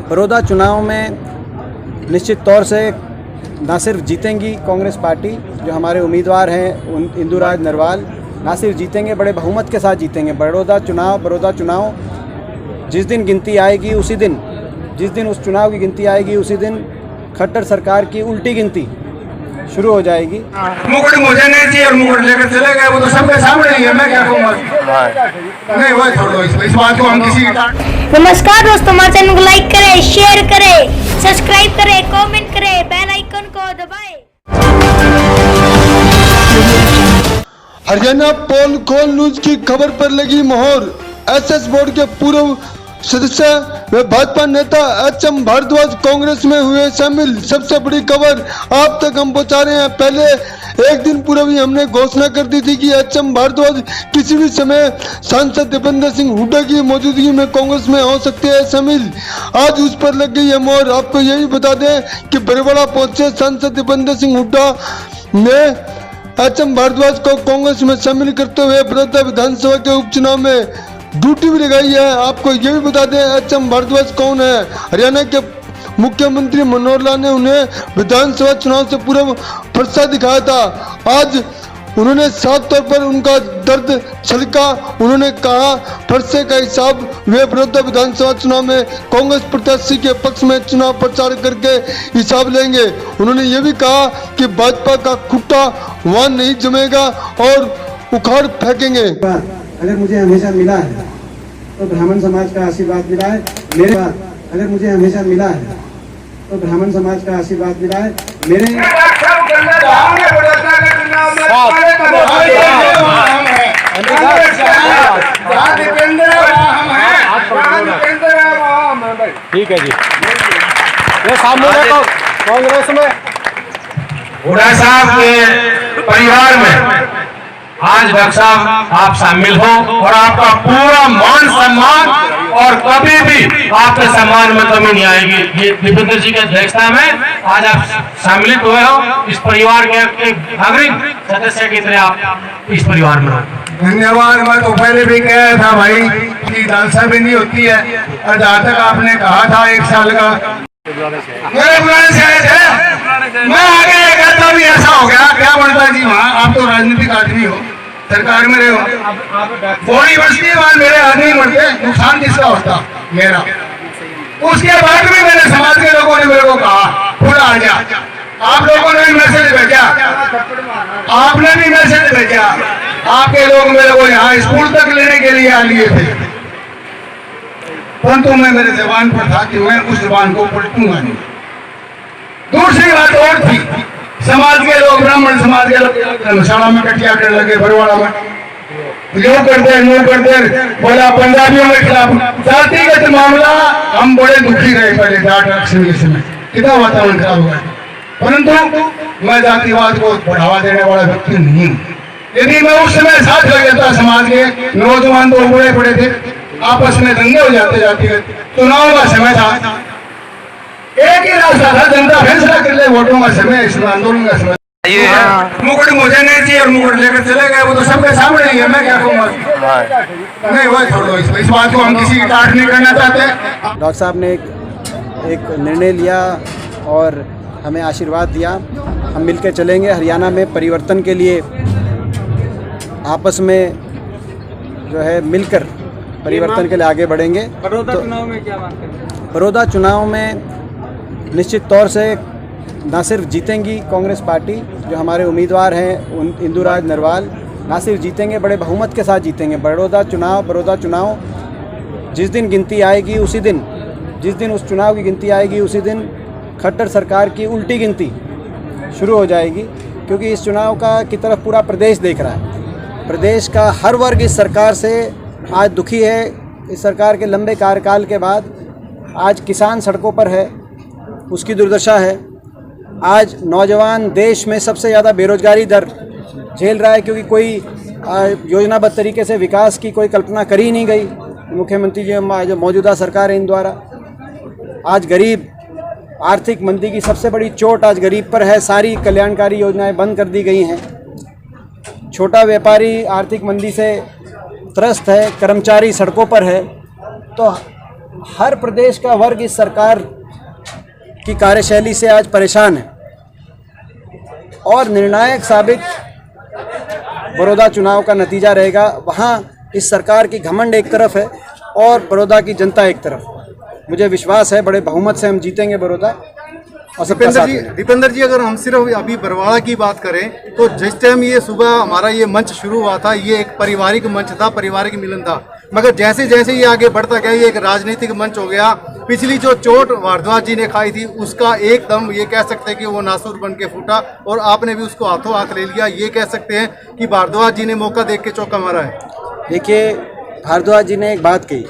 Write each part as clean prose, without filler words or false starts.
बड़ौदा चुनाव में निश्चित तौर से ना सिर्फ जीतेंगी कांग्रेस पार्टी, जो हमारे उम्मीदवार हैं इंदुराज नरवाल, ना सिर्फ जीतेंगे, बड़े बहुमत के साथ जीतेंगे। बड़ौदा चुनाव जिस दिन गिनती आएगी उसी दिन, जिस दिन उस चुनाव की गिनती आएगी उसी दिन खट्टर सरकार की उल्टी गिनती शुरू हो जाएगी। मुकुट मुझे नहीं चाहिए और मुकुट लेकर चले गए, वो तो सबके सामने ही है, मैं क्या कहूँगा। नहीं वो छोड़ो, इस बात को हम किसी नमस्कार दोस्तों, हमारे चैनल को लाइक करें, शेयर करें, सब्सक्राइब करें, कमेंट करें, बेल आइकन को दबाएं। हरियाणा पोल खोल न्यूज की खबर पर लगी मोहर। एसएस बोर्ड के पूर्व सदस्य व भाजपा नेता एचएम भारद्वाज कांग्रेस में हुए शामिल। सबसे बड़ी खबर आप तक हम पहुंचा रहे हैं। पहले एक दिन पूर्व ही हमने घोषणा कर दी थी कि एचएम भारद्वाज किसी भी समय सांसद दीपेंद्र सिंह हुड्डा की मौजूदगी में कांग्रेस में हो सकते हैं शामिल। आज उस पर लग गई है मोहर। आपको यही बता दें कि बरवाड़ा पहुंचे सांसद दीपेंद्र सिंह हुड्डा ने एचएम भारद्वाज को कांग्रेस में शामिल करते हुए बड़ौदा विधानसभा के उपचुनाव में ड्यूटी भी लगाई है। आपको ये भी बता दें एचएम भारद्वाज कौन है। हरियाणा के मुख्यमंत्री मनोहर लाल ने उन्हें विधानसभा चुनाव से पूर्व फरसा दिखाया था। आज उन्होंने साफ तौर पर उनका दर्द छलका। उन्होंने कहा फरसे का हिसाब वे बड़ौदा विधानसभा चुनाव में कांग्रेस प्रत्याशी के पक्ष में चुनाव प्रचार करके हिसाब लेंगे। उन्होंने ये भी कहा कि भाजपा का खुट्टा वहां नहीं जमेगा और उखाड़ फेंकेंगे। अगर मुझे हमेशा मिला है तो ब्राह्मण समाज का आशीर्वाद मिला है मेरे बाद। अगर मुझे हमेशा मिला है तो ब्राह्मण समाज का आशीर्वाद मिला है मेरे। ठीक है जी, ये सामने कांग्रेस में हुड्डा साहब के परिवार में आज डॉक्टर साहब आप शामिल हो और आपका पूरा मान सम्मान और कभी भी आपके सम्मान में कमी नहीं आएगी। ये दीपेंद्र जी की अध्यक्षता में आज आप सम्मिलित हुए हो। इस परिवार के एक नागरिक सदस्य की तरह आप इस परिवार में हो। धन्यवाद। मैं तो पहले भी कह रहा था भाई कि दालसा भी नहीं होती है, और जहाँ तक आपने कहा था 1 साल का मेरे पुराने से आए थे, मैं आगे कहता भी ऐसा हो गया क्या बनता जी। वहाँ आप तो राजनीतिक आदमी हो, सरकार में रहे हो, थोड़ी बचती बात मेरे आदमी मरते, नुकसान किसका होता मेरा। उसके बाद भी मैंने समाज के लोगों ने मेरे को कहा पूरा आ जा। आप लोगों ने भी मैसेज भेजा, आपने भी मैसेज भेजा, आपके लोग मेरे को यहाँ स्कूल तक लेने के लिए आ लिए थे, परंतु मैं मेरे जबान पर था कि मैं उस जबान को पलटूंगा नहीं। दूसरी बात और थी, समाज के लोग, ब्राह्मण समाज के लोग धर्मशाला में कटिया करने लगे, बरवाड़ा में यूं करते बोला पंजाबियों के खिलाफ जातिगत मामला। हम बड़े दुखी रहे पहले जाट एक्शन में, कितना वातावरण खराब हुआ। परंतु मैं जातिवाद को बढ़ावा देने वाला व्यक्ति नहीं हूँ। यदि मैं उस समय साथ लग जाता, समाज के नौजवान तो बड़े पड़े थे, आपस में दंगे हो जाते चुनाव का समय था, एक ही रास्ता था, जनता फैसला कर ले, वोटों का समय, इस आंदोलन का समय। मुकुट मुझे नहीं चाहिए और मुकुट लेकर चले गए, वो तो सबके सामने ही है, मैं क्या कहूँगा। नहीं वो छोड़ो, इस बात को हम किसी की काट नहीं करना चाहते। डॉक्टर साहब ने एक निर्णय लिया और हमें आशीर्वाद दिया। हम मिलकर चलेंगे, हरियाणा में परिवर्तन के लिए आपस में जो है मिलकर परिवर्तन के लिए आगे बढ़ेंगे। बड़ौदा चुनाव में क्या बात करें? बड़ौदा चुनाव में निश्चित तौर से ना सिर्फ जीतेंगी कांग्रेस पार्टी, जो हमारे उम्मीदवार हैं इंदुराज नरवाल, ना सिर्फ जीतेंगे, बड़े बहुमत के साथ जीतेंगे। बड़ौदा चुनाव जिस दिन गिनती आएगी उसी दिन, जिस दिन उस चुनाव की गिनती आएगी उसी दिन खट्टर सरकार की उल्टी गिनती शुरू हो जाएगी, क्योंकि इस चुनाव की तरफ पूरा प्रदेश देख रहा है। प्रदेश का हर वर्ग इस सरकार से आज दुखी है। इस सरकार के लंबे कार्यकाल के बाद आज किसान सड़कों पर है, उसकी दुर्दशा है। आज नौजवान देश में सबसे ज़्यादा बेरोजगारी दर झेल रहा है, क्योंकि कोई योजनाबद्ध तरीके से विकास की कोई कल्पना करी नहीं गई मुख्यमंत्री जी जो मौजूदा सरकार है इन द्वारा। आज गरीब, आर्थिक मंदी की सबसे बड़ी चोट आज गरीब पर है। सारी कल्याणकारी योजनाएं बंद कर दी गई हैं। छोटा व्यापारी आर्थिक मंदी से त्रस्त है, कर्मचारी सड़कों पर है। तो हर प्रदेश का वर्ग इस सरकार की कार्यशैली से आज परेशान है और निर्णायक साबित बड़ौदा चुनाव का नतीजा रहेगा। वहाँ इस सरकार की घमंड एक तरफ है और बड़ौदा की जनता एक तरफ। मुझे विश्वास है बड़े बहुमत से हम जीतेंगे बड़ौदा। और दीपेंद्र जी अगर हम सिर्फ अभी बरवाड़ा की बात करें तो जिस टाइम ये सुबह हमारा ये मंच शुरू हुआ था, ये एक पारिवारिक मंच था, पारिवारिक मिलन था, मगर जैसे जैसे ये आगे बढ़ता गया ये एक राजनीतिक मंच हो गया। पिछली जो चोट भारद्वाज जी ने खाई थी उसका एकदम ये कह सकते हैं कि वो नासूर बन के फूटा और आपने भी उसको हाथों हाथ ले लिया। ये कह सकते हैं कि भारद्वाज जी ने मौका देख के चौका मारा है। देखिए, भारद्वाज जी ने एक बात कही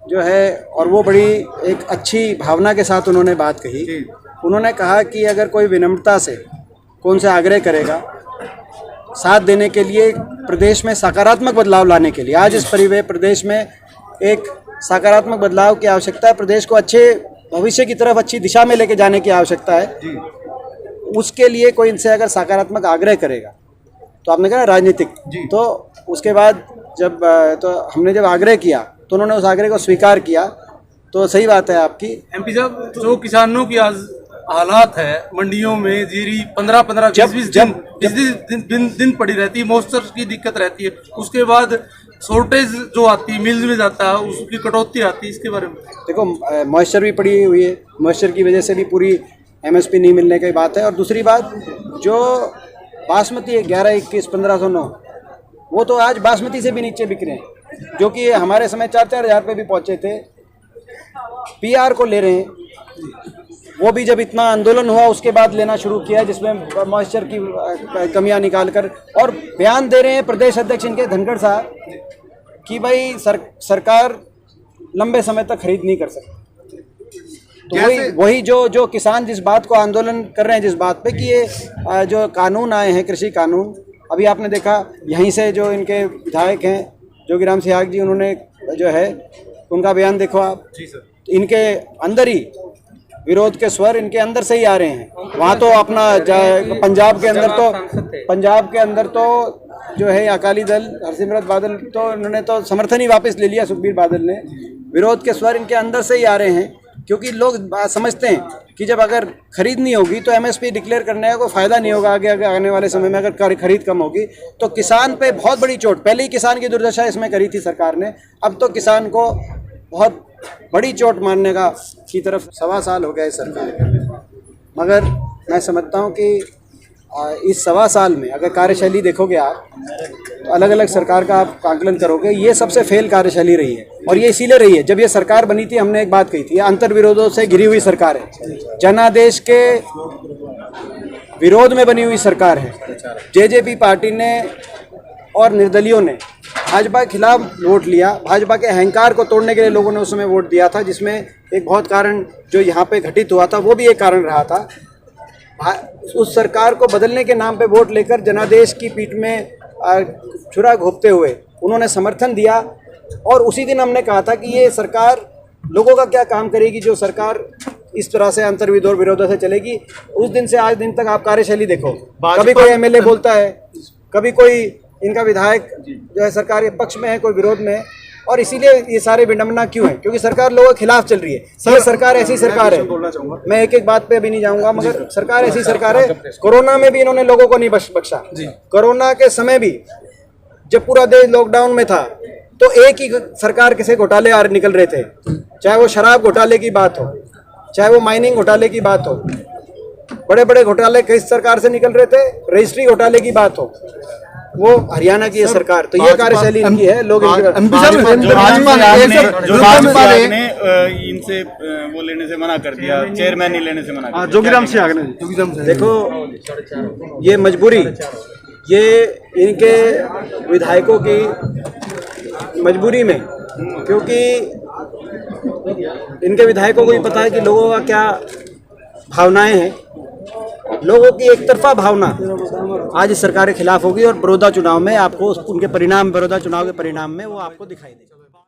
जो है, और वो बड़ी एक अच्छी भावना के साथ उन्होंने बात कही। उन्होंने कहा कि अगर कोई विनम्रता से कौन से आग्रह करेगा साथ देने के लिए, प्रदेश में सकारात्मक बदलाव लाने के लिए, आज इस प्रदेश में एक सकारात्मक बदलाव की आवश्यकता है, प्रदेश को अच्छे भविष्य की तरफ अच्छी दिशा में लेके जाने की आवश्यकता है। उसके लिए कोई इनसे अगर सकारात्मक आग्रह करेगा तो आपने कहा राजनीतिक, तो उसके बाद हमने जब आग्रह किया तो उन्होंने उस आग्रह को स्वीकार किया। तो सही बात है आपकी। एमपी साहब, जो किसानों की आज हालात है मंडियों में, जीरी 15-15 20 दिन पड़ी रहती है, मॉइस्चर की दिक्कत रहती है, उसके बाद शॉर्टेज जो आती है मिल्स में जाता है उसकी कटौती आती है, इसके बारे में देखो, मॉइस्चर भी पड़ी हुई है, मॉइस्चर की वजह से भी पूरी एमएसपी नहीं मिलने की बात है। और दूसरी बात, जो बासमती 1121 1509 वो तो आज बासमती से भी नीचे बिक रहे हैं, जो कि हमारे समय 4-4 हज़ार पे भी पहुंचे थे। पीआर को ले रहे हैं, वो भी जब इतना आंदोलन हुआ उसके बाद लेना शुरू किया, जिसमें मॉइस्चर की कमियां निकाल कर, और बयान दे रहे हैं प्रदेश अध्यक्ष इनके धनखड़ साहब कि भाई सरकार लंबे समय तक खरीद नहीं कर सकती। तो वही जो किसान जिस बात को आंदोलन कर रहे हैं, जिस बात पे कि ये जो कानून आए हैं, कृषि कानून, अभी आपने देखा यहीं से जो इनके विधायक हैं जोगीराम सिहाग जी, उन्होंने जो है उनका बयान देखो आप जी सर, इनके अंदर ही विरोध के स्वर इनके अंदर से ही आ रहे हैं। वहाँ तो अपना पंजाब के अंदर तो जो है अकाली दल, हरसिमरत बादल, तो इन्होंने तो समर्थन ही वापस ले लिया, सुखबीर बादल ने। विरोध के स्वर इनके अंदर से ही आ रहे हैं, क्योंकि लोग समझते हैं कि जब अगर खरीद नहीं होगी तो एमएसपी डिक्लेयर करने का कोई फायदा नहीं होगा। आगे आने वाले समय में अगर खरीद कम होगी तो किसान पे बहुत बड़ी चोट, पहले ही किसान की दुर्दशा इसमें करी थी सरकार ने, अब तो किसान को बहुत बड़ी चोट मारने की तरफ 1.25 साल हो गया इस सरकार का। मगर मैं समझता हूँ कि इस 1.25 साल में अगर कार्यशैली देखोगे आप, तो अलग अलग सरकार का आप आकलन करोगे, ये सबसे फेल कार्यशैली रही है। और ये इसीलिए रही है, जब ये सरकार बनी थी हमने एक बात कही थी, अंतर विरोधों से घिरी हुई सरकार है, जनादेश के विरोध में बनी हुई सरकार है। जेजेपी पार्टी ने और निर्दलियों ने भाजपा के खिलाफ वोट लिया, भाजपा के अहंकार को तोड़ने के लिए लोगों ने उस समय वोट दिया था, जिसमें एक बहुत कारण जो यहाँ पे घटित हुआ था वो भी एक कारण रहा था। उस सरकार को बदलने के नाम पे वोट लेकर जनादेश की पीठ में छुरा घोंपते हुए उन्होंने समर्थन दिया। और उसी दिन हमने कहा था कि ये सरकार लोगों का क्या काम करेगी, जो सरकार इस तरह से अंतर्विरोध विरोधों से चलेगी। उस दिन से आज दिन तक आप कार्यशैली देखो, कभी कोई एमएलए बोलता है, कभी कोई इनका विधायक जो है सरकार के पक्ष में है, कोई विरोध में है। और इसीलिए ये सारे विडंबना क्यों है, क्योंकि सरकार लोगों के खिलाफ चल रही है। ये सरकार ऐसी सरकार है, मैं एक एक बात पे अभी नहीं जाऊंगा, मगर सरकार ऐसी सरकार है, कोरोना में भी इन्होंने लोगों को नहीं बख्शा। कोरोना के समय भी जब पूरा देश लॉकडाउन में था तो एक ही सरकार के से घोटाले निकल रहे थे, चाहे वो शराब घोटाले की बात हो, चाहे वो माइनिंग घोटाले की बात हो, बड़े बड़े घोटाले किस सरकार से निकल रहे थे, रजिस्ट्री घोटाले की बात हो, वो हरियाणा की है सरकार। तो ये कार्यशैली इनकी है। लोग इनसे वो लेने से मना कर दिया, चेयरमैन नहीं लेने से मना कर दिया। जोगीराम से आगे देखो, ये मजबूरी, ये इनके विधायकों की मजबूरी में, क्योंकि इनके विधायकों को भी पता है कि लोगों का क्या भावनाएं हैं। लोगों की एक तरफा भावना आज इस सरकार के खिलाफ होगी और बड़ौदा चुनाव में आपको उनके परिणाम, बड़ौदा चुनाव के परिणाम में वो आपको दिखाई देगा।